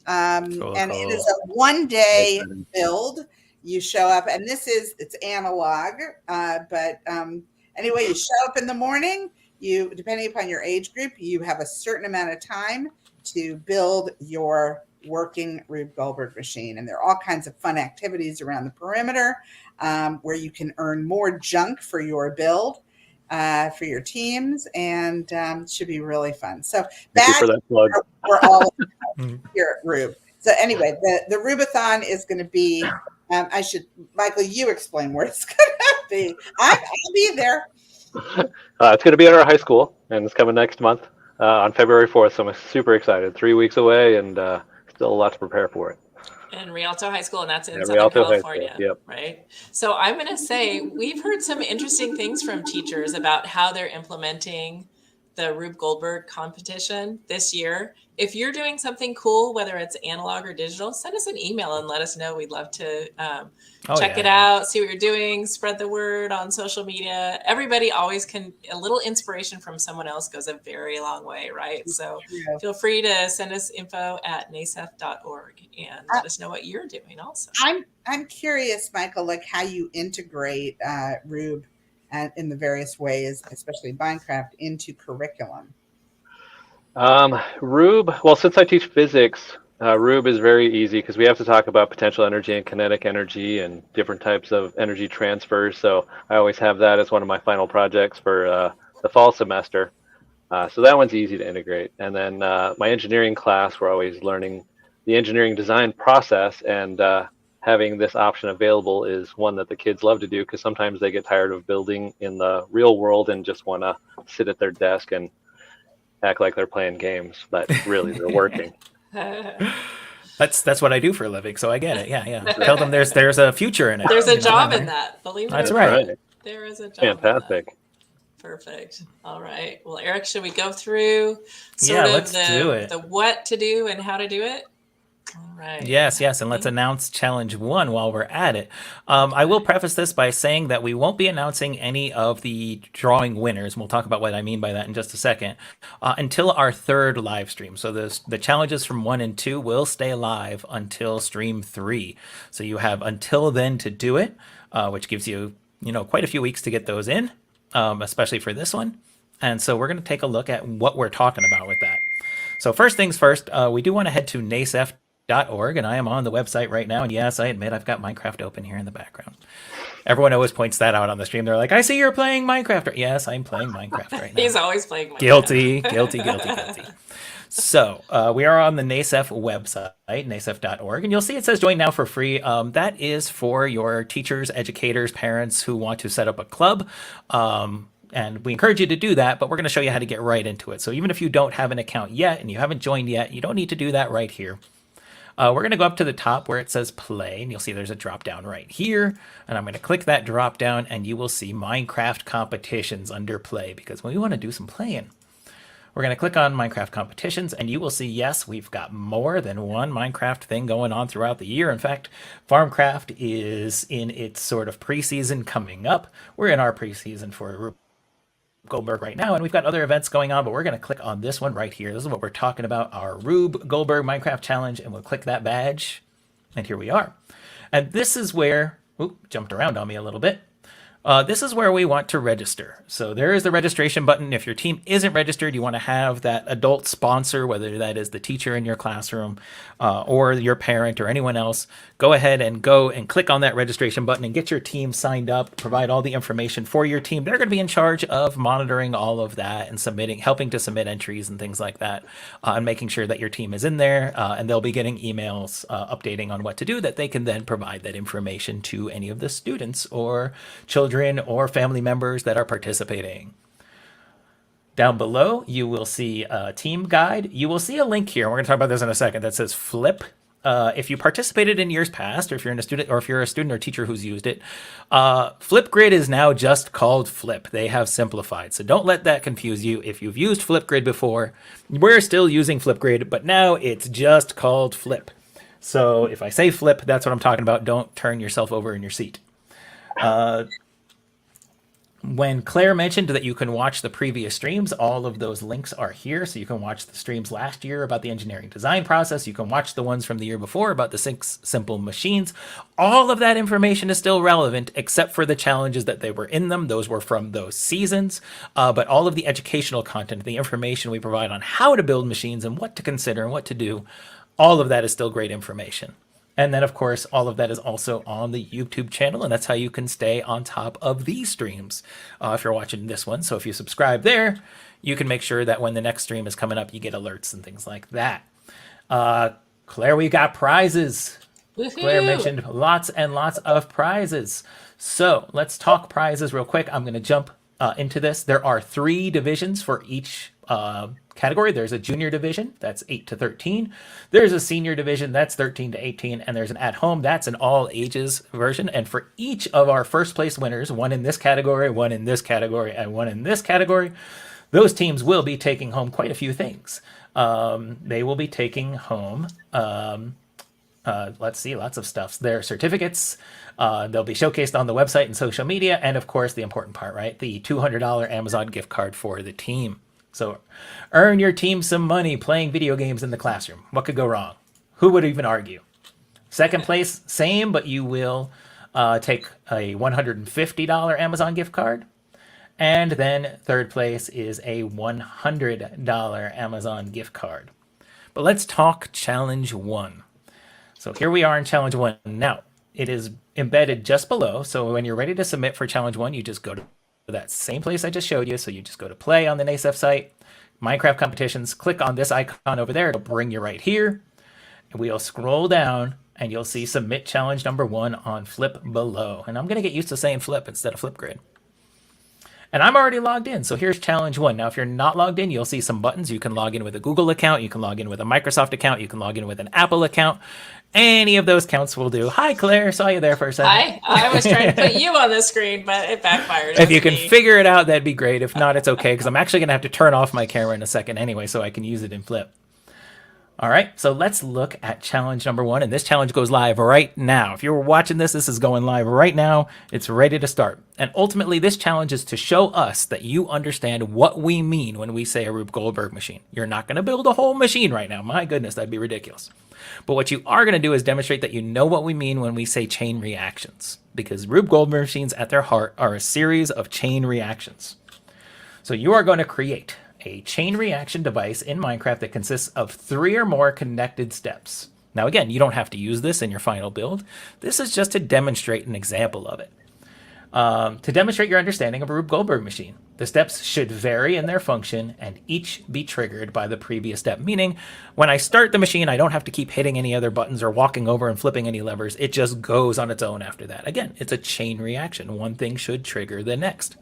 And it is a one-day build. You show up, and it's analog, but anyway, you show up in the morning. You, depending upon your age group, you have a certain amount of time to build your working Rube Goldberg machine. And there are all kinds of fun activities around the perimeter where you can earn more junk for your build, for your teams, and should be really fun. So thank you for that plug. We're all here at Rube. So anyway, the Rub-a-thon is going to be, Michael, you explain where it's going to be. I'll be there. It's going to be at our high school, and it's coming next month on February 4th. So I'm super excited. 3 weeks away, and still a lot to prepare for it. In Rialto High School, and that's in Southern California, yep. Right? So I'm going to say we've heard some interesting things from teachers about how they're implementing the Rube Goldberg competition this year. If you're doing something cool, whether it's analog or digital, send us an email and let us know. We'd love to check it out, see what you're doing, spread the word on social media. Everybody always can, a little inspiration from someone else goes a very long way, right? So feel free to send us info at nasef.org and let us know what you're doing also. I'm curious, Michael, like how you integrate Rube in the various ways, especially Minecraft, into curriculum. Rube, well, since I teach physics, Rube is very easy because we have to talk about potential energy and kinetic energy and different types of energy transfers. So I always have that as one of my final projects for the fall semester. So that one's easy to integrate. And then my engineering class, we're always learning the engineering design process, and having this option available is one that the kids love to do because sometimes they get tired of building in the real world and just want to sit at their desk and act like they're playing games, but really they're working. That's what I do for a living, so I get it. Yeah. Tell them there's a future in it. There's a job in that. Believe it or not. That's right. There is a job. Fantastic. Perfect. All right. Well, Eric, should we go through let's do it. the what to do and how to do it? All right. Yes, and let's announce challenge 1 while we're at it. I will preface this by saying that we won't be announcing any of the drawing winners, and we'll talk about what I mean by that in just a second, until our 3rd live stream. So the challenges from 1 and 2 will stay live until stream 3. So you have until then to do it, which gives you, quite a few weeks to get those in, especially for this one. And so we're going to take a look at what we're talking about with that. So first things first, we do want to head to nasef.org, and I am on the website right now, and yes, I admit I've got Minecraft open here in the background. Everyone always points that out on the stream. They're like, I see you're playing Minecraft. Yes, I'm playing Minecraft right now. He's always playing Minecraft. Guilty. So we are on the NASEF website, nasef.org, and you'll see it says join now for free. That is for your teachers, educators, parents who want to set up a club. And we encourage you to do that, but we're going to show you how to get right into it. So even if you don't have an account yet and you haven't joined yet, you don't need to do that right here. We're going to go up to the top where it says play, and you'll see there's a drop down right here. And I'm going to click that drop down, and you will see Minecraft competitions under play, because we want to do some playing. We're going to click on Minecraft competitions, and you will see, yes, we've got more than one Minecraft thing going on throughout the year. In fact, Farmcraft is in its sort of preseason coming up. We're in our preseason for Rube Goldberg right now, and we've got other events going on, but we're going to click on this one right here. This is what we're talking about, our Rube Goldberg Minecraft Challenge, and we'll click that badge, and here we are. And this is where, jumped around on me a little bit. This is where we want to register. So there is the registration button. If your team isn't registered, you want to have that adult sponsor, whether that is the teacher in your classroom or your parent or anyone else. Go ahead and click on that registration button and get your team signed up, provide all the information for your team. They're going to be in charge of monitoring all of that and helping to submit entries and things like that, and making sure that your team is in there, and they'll be getting emails updating on what to do that they can then provide that information to any of the students or children or family members that are participating. Down below, you will see a team guide. You will see a link here. We're going to talk about this in a second. That says Flip. If you participated in years past, or if you're a student or teacher who's used it, Flipgrid is now just called Flip. They have simplified, so don't let that confuse you. If you've used Flipgrid before, we're still using Flipgrid, but now it's just called Flip. So if I say Flip, that's what I'm talking about. Don't turn yourself over in your seat. When Claire mentioned that you can watch the previous streams, all of those links are here. So you can watch the streams last year about the engineering design process. You can watch the ones from the year before about the 6 simple machines. All of that information is still relevant, except for the challenges that they were in them. Those were from those seasons. But all of the educational content, the information we provide on how to build machines and what to consider and what to do, all of that is still great information. And then, of course, all of that is also on the YouTube channel, and that's how you can stay on top of these streams if you're watching this one. So if you subscribe there, you can make sure that when the next stream is coming up, you get alerts and things like that. Claire, we got prizes. Woohoo! Claire mentioned lots and lots of prizes. So let's talk prizes real quick. I'm going to jump into this. There are 3 divisions for each category. There's a junior division, that's 8 to 13. There's a senior division, that's 13 to 18. And there's an at-home, that's an all ages version. And for each of our first place winners, one in this category, one in this category, and one in this category, those teams will be taking home quite a few things. They will be taking home, let's see, lots of stuff. Their certificates, they'll be showcased on the website and social media, and of course, the important part, right? The $200 Amazon gift card for the team. So earn your team some money playing video games in the classroom. What could go wrong? Who would even argue? Second place, same, but you will take a $150 Amazon gift card. And then third place is a $100 Amazon gift card. But let's talk challenge 1. So here we are in challenge 1. Now, it is embedded just below. So when you're ready to submit for challenge 1, you just go to that same place I just showed you. So you just go to play on the NASEF site, Minecraft competitions, click on this icon over there. It'll bring you right here. And we'll scroll down and you'll see submit challenge number 1 on Flip below. And I'm going to get used to saying Flip instead of Flipgrid. And I'm already logged in, so here's challenge 1. Now, if you're not logged in, you'll see some buttons. You can log in with a Google account, you can log in with a Microsoft account, you can log in with an Apple account. Any of those counts will do. Hi, Claire, saw you there for a second. Hi, I was trying to put you on the screen, but it backfired. If you can figure it out, that'd be great. If not, it's okay, because I'm actually going to have to turn off my camera in a second anyway, so I can use it in Flip. All right, so let's look at challenge number 1, and this challenge goes live right now. If you're watching this, this is going live right now. It's ready to start. And ultimately, this challenge is to show us that you understand what we mean when we say a Rube Goldberg machine. You're not going to build a whole machine right now. My goodness, that'd be ridiculous. But what you are going to do is demonstrate that you know what we mean when we say chain reactions, because Rube Goldberg machines at their heart are a series of chain reactions. So you are going to create a chain reaction device in Minecraft that consists of 3 or more connected steps. Now again, you don't have to use this in your final build. This is just to demonstrate an example of it. To demonstrate your understanding of a Rube Goldberg machine. The steps should vary in their function and each be triggered by the previous step, meaning when I start the machine, I don't have to keep hitting any other buttons or walking over and flipping any levers. It just goes on its own after that. Again, it's a chain reaction. One thing should trigger the next.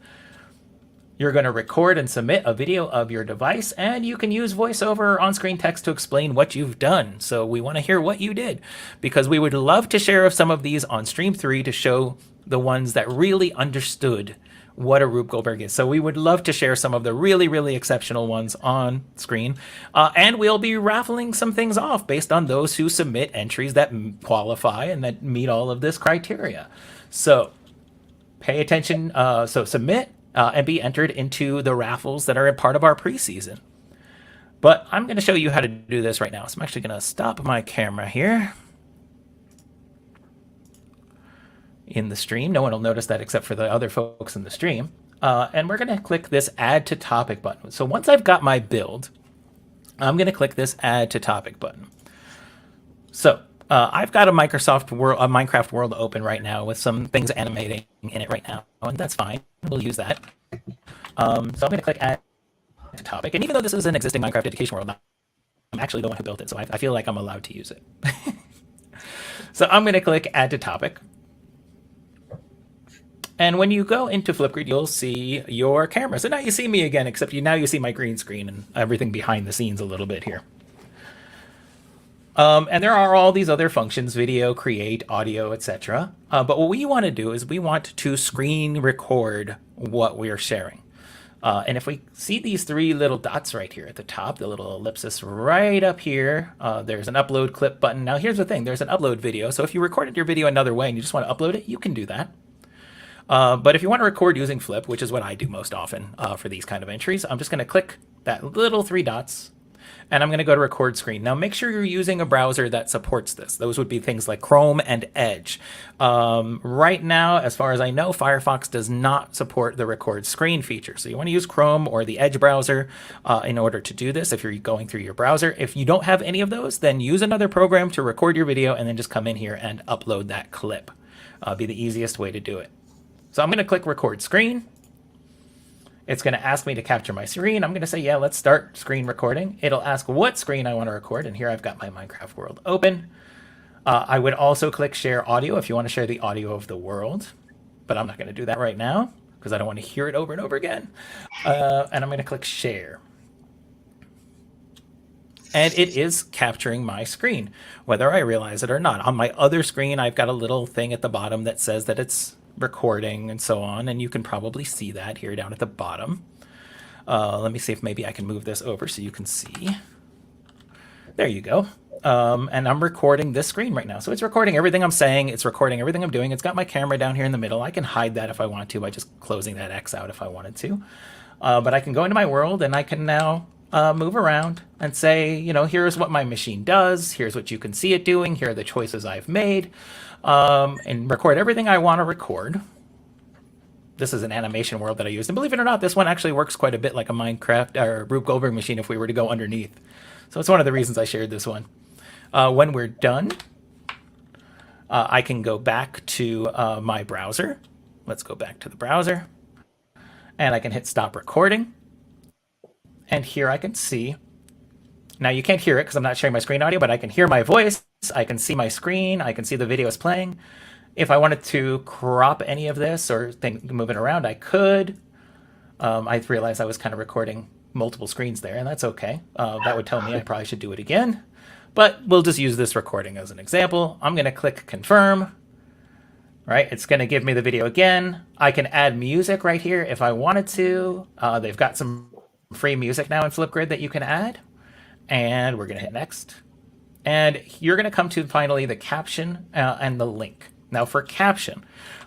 You're going to record and submit a video of your device, and you can use voiceover or on-screen text to explain what you've done. So we want to hear what you did, because we would love to share some of these on Stream 3 to show the ones that really understood what a Rube Goldberg is. So we would love to share some of the really, really exceptional ones on screen. And we'll be raffling some things off based on those who submit entries that qualify and that meet all of this criteria. So pay attention. So submit. And be entered into the raffles that are a part of our preseason. But I'm going to show you how to do this right now. So I'm actually going to stop my camera here in the stream. No one will notice that except for the other folks in the stream. And we're going to click this Add to Topic button. So once I've got my build, I'm going to click this Add to Topic button. So I've got a Minecraft world open right now with some things animating in it right now, and that's fine. We'll use that. So I'm going to click Add to Topic, and even though this is an existing Minecraft education world, I'm actually the one who built it, so I feel like I'm allowed to use it. So I'm going to click Add to Topic. And when you go into Flipgrid, you'll see your camera. So now you see me again, except now you see my green screen and everything behind the scenes a little bit here. And there are all these other functions, video, create, audio, etc. But what we want to do is we want to screen record what we are sharing. And if we see these 3 little dots right here at the top, the little ellipsis right up here, there's an upload clip button. Now here's the thing, there's an upload video. So if you recorded your video another way and you just want to upload it, you can do that. But if you want to record using Flip, which is what I do most often for these kind of entries, I'm just going to click that little 3 dots. And I'm going to go to record screen. Now make sure you're using a browser that supports this. Those would be things like Chrome and Edge. Right now, as far as I know, Firefox does not support the record screen feature. So you want to use Chrome or the Edge browser in order to do this if you're going through your browser. If you don't have any of those, then use another program to record your video and then just come in here and upload that clip. Be the easiest way to do it. So I'm going to click record screen. It's going to ask me to capture my screen. I'm going to say, yeah, let's start screen recording. It'll ask what screen I want to record. And here I've got my Minecraft world open. I would also click share audio if you want to share the audio of the world. But I'm not going to do that right now because I don't want to hear it over and over again. And I'm going to click share. And it is capturing my screen, whether I realize it or not. On my other screen, I've got a little thing at the bottom that says that it's recording and so on, and you can probably see that here down at the bottom. Let me see if maybe I can move this over so you can see. There you go. And I'm recording this screen right now. So it's recording everything I'm saying. It's recording everything I'm doing. It's got my camera down here in the middle. I can hide that if I want to by just closing that X out if I wanted to. But I can go into my world and I can now move around and say, you know, here's what my machine does. Here's what you can see it doing. Here are the choices I've made. And record everything I want to record. This is an animation world that I used. And believe it or not, this one actually works quite a bit like a Minecraft or Rube Goldberg machine if we were to go underneath. So it's one of the reasons I shared this one. When we're done, I can go back to my browser. Let's go back to the browser. And I can hit stop recording. And here I can see. Now you can't hear it because I'm not sharing my screen audio, but I can hear my voice. I can see my screen. I can see the video is playing. If I wanted to crop any of this or move it around, I could. I realized I was kind of recording multiple screens there, and that's okay. That would tell me I probably should do it again. But we'll just use this recording as an example. I'm going to click confirm. Right, it's going to give me the video again. I can add music right here if I wanted to. They've got some free music now in Flipgrid that you can add. And we're going to hit next. And you're going to come to finally the caption and the link. Now for caption,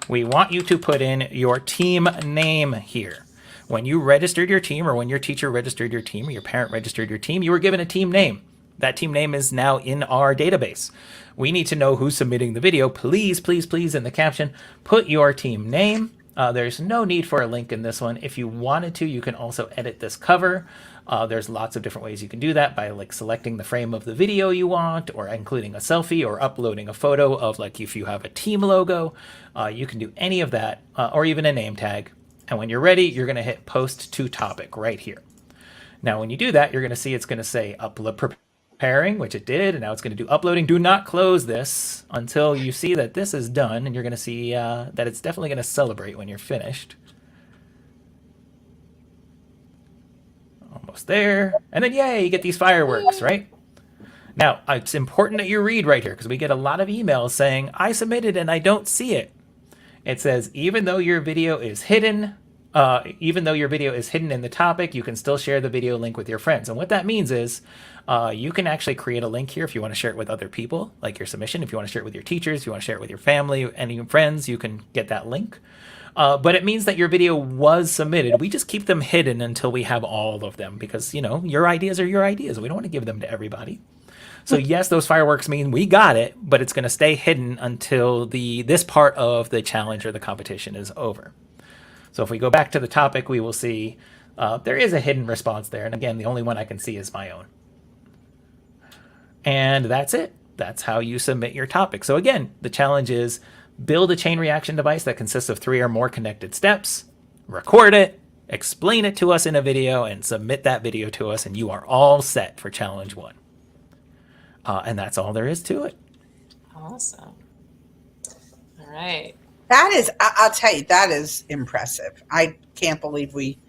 we want you to put in your team name here. When you registered your team or when your teacher registered your team or your parent registered your team, you were given a team name. That team name is now in our database. We need to know who's submitting the video. Please, please, please, in the caption, put your team name. There's no need for a link in this one. If you wanted to, you can also edit this cover. There's lots of different ways you can do that by like selecting the frame of the video you want or including a selfie or uploading a photo of like if you have a team logo. You can do any of that or even a name tag. And when you're ready, you're going to hit post to topic right here. Now, when you do that, you're going to see it's going to say upload preparing, which it did, and now it's going to do uploading. Do not close this until you see that this is done, and you're going to see that it's definitely going to celebrate when you're finished. Almost there. And then, yay, you get these fireworks, right? Now, it's important that you read right here because we get a lot of emails saying, I submitted and I don't see it. It says, even though your video is hidden in the topic, you can still share the video link with your friends. And what that means is you can actually create a link here if you want to share it with other people, like your submission. If you want to share it with your teachers, if you want to share it with your family, any friends, you can get that link. But it means that your video was submitted. We just keep them hidden until we have all of them because, you know, your ideas are your ideas. We don't want to give them to everybody. So yes, those fireworks mean we got it, but it's going to stay hidden until this part of the challenge or the competition is over. So if we go back to the topic, we will see there is a hidden response there. And again, the only one I can see is my own. And that's it. That's how you submit your topic. So again, the challenge is build a chain reaction device that consists of 3 or more connected steps, record it, explain it to us in a video, and submit that video to us, and you are all set for challenge 1. And that's all there is to it. Awesome. All right. That is, I'll tell you, that is impressive. I can't believe we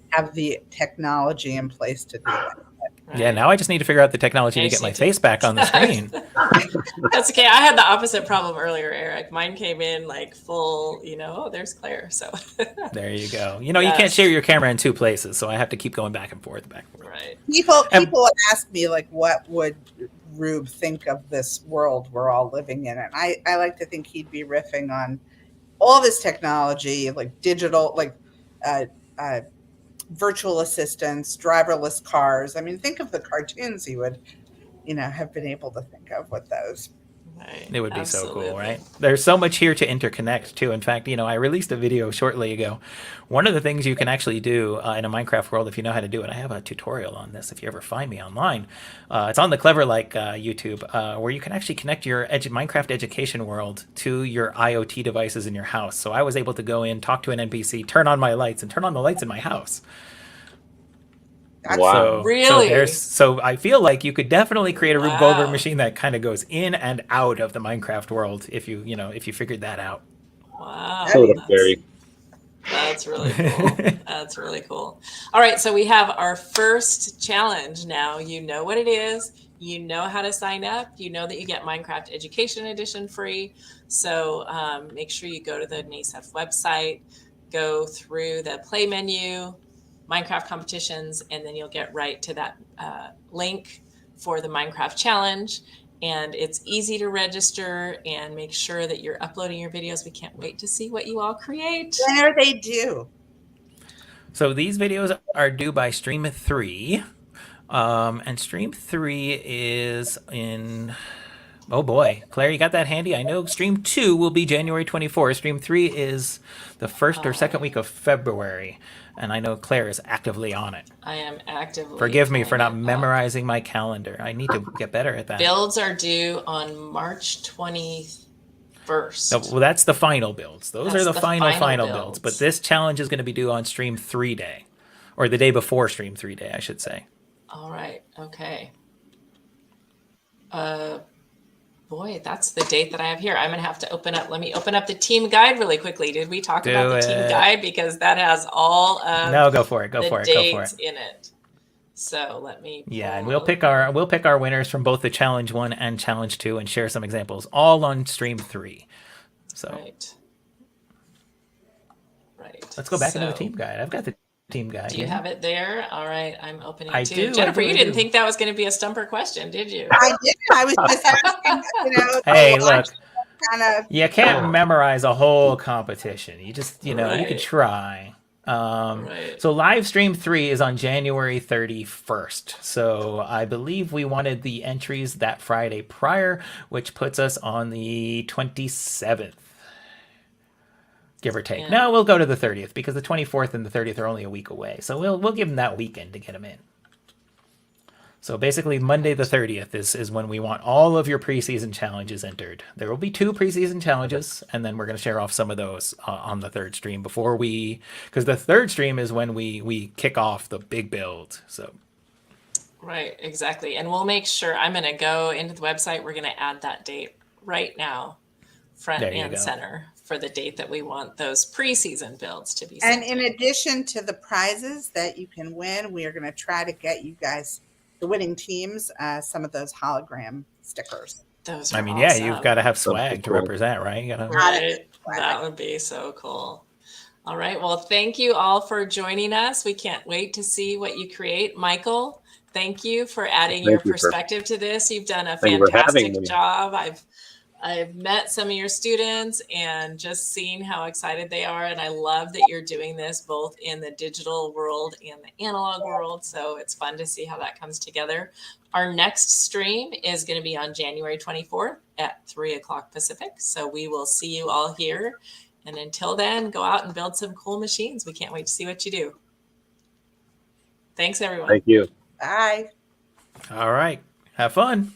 have the technology in place to do that. Right. Yeah, now I just need to figure out the technology to get my face back on the screen. That's okay. I had the opposite problem earlier, Eric. Mine came in like full, you know, oh, there's Claire. So there you go. You know, you can't share your camera in 2 places, so I have to keep going back and forth. Right. People ask me, like, what would Rube think of this world we're all living in? And I like to think he'd be riffing on all this technology, like digital, like virtual assistants, driverless cars. I mean, think of the cartoons he would, you know, have been able to think of with those. Right. It would be so cool, right? There's so much here to interconnect too. In fact, you know, I released a video shortly ago. One of the things you can actually do in a Minecraft world, if you know how to do it, I have a tutorial on this if you ever find me online. It's on the Clever Like YouTube, where you can actually connect your Minecraft education world to your IoT devices in your house. So I was able to go in, talk to an NPC, turn on my lights, and turn on the lights in my house. Wow. So, really? So I feel like you could definitely create a Rube Goldberg machine that kind of goes in and out of the Minecraft world if you figured that out. Wow. That's really cool. That's really cool. All right, so we have our first challenge now. You know what it is. You know how to sign up. You know that you get Minecraft Education Edition free. So make sure you go to the NASEF website, go through the play menu, Minecraft competitions, and then you'll get right to that link for the Minecraft challenge. And it's easy to register, and make sure that you're uploading your videos. We can't wait to see what you all create. When are they due? So these videos are due by stream 3. And stream 3 is in... Oh boy, Claire, you got that handy? I know stream 2 will be January 24th. Stream 3 is the first or second week of February. And I know Claire is actively on it. I am actively. Forgive me for not memorizing my calendar. I need to get better at that. Builds are due on March 21st. No, well, that's the final builds. Those are the final builds. builds. But this challenge is going to be due on stream 3 day. Or the day before stream 3 day, I should say. All right. Okay. Boy, that's the date that I have here. I'm going to have to open up. Let me open up the team guide really quickly. Did we talk about the team guide? Because that has all of No, go for it. Go for it. Go for it. in it. So let me. Yeah, and we'll pick our winners from both the challenge 1 and challenge 2 and share some examples all on stream 3. So right. Let's go back into the team guide. I've got the team guide. Do you have it there? All right, I'm opening I too. do, Jennifer, I do, you I didn't do. think that was going to be a stumper question, did you? I didn't. I was just asking, Hey, look. kind of. You can't memorize a whole competition. You just, you could Right. try. So live stream 3 is on January 31st. So I believe we wanted the entries that Friday prior, which puts us on the 27th. Give or take. Yeah. No, we'll go to the 30th because the 24th and the 30th are only a week away. So we'll give them that weekend to get them in. So basically Monday the 30th is when we want all of your preseason challenges entered. There will be 2 preseason challenges, and then we're going to share off some of those on the third stream because the third stream is when we kick off the big build. So Right, exactly. And we'll make sure, I'm going to go into the website. We're going to add that date right now, front There you and go. center, for the date that we want those preseason builds to be And sent in addition to the prizes that you can win, we are going to try to get you guys, the winning teams, some of those hologram stickers. Those I are mean, awesome. yeah, you've got to have swag to represent, right? You gotta... Right. That would be so cool. All right. Well, thank you all for joining us. We can't wait to see what you create. Michael, thank you for adding your perspective to this. You've done a Thank you for having fantastic me. job. I've met some of your students and just seen how excited they are. And I love that you're doing this both in the digital world and the analog world. So it's fun to see how that comes together. Our next stream is going to be on January 24th at 3:00 Pacific. So we will see you all here. And until then, go out and build some cool machines. We can't wait to see what you do. Thanks, everyone. Thank you. Bye. All right. Have fun.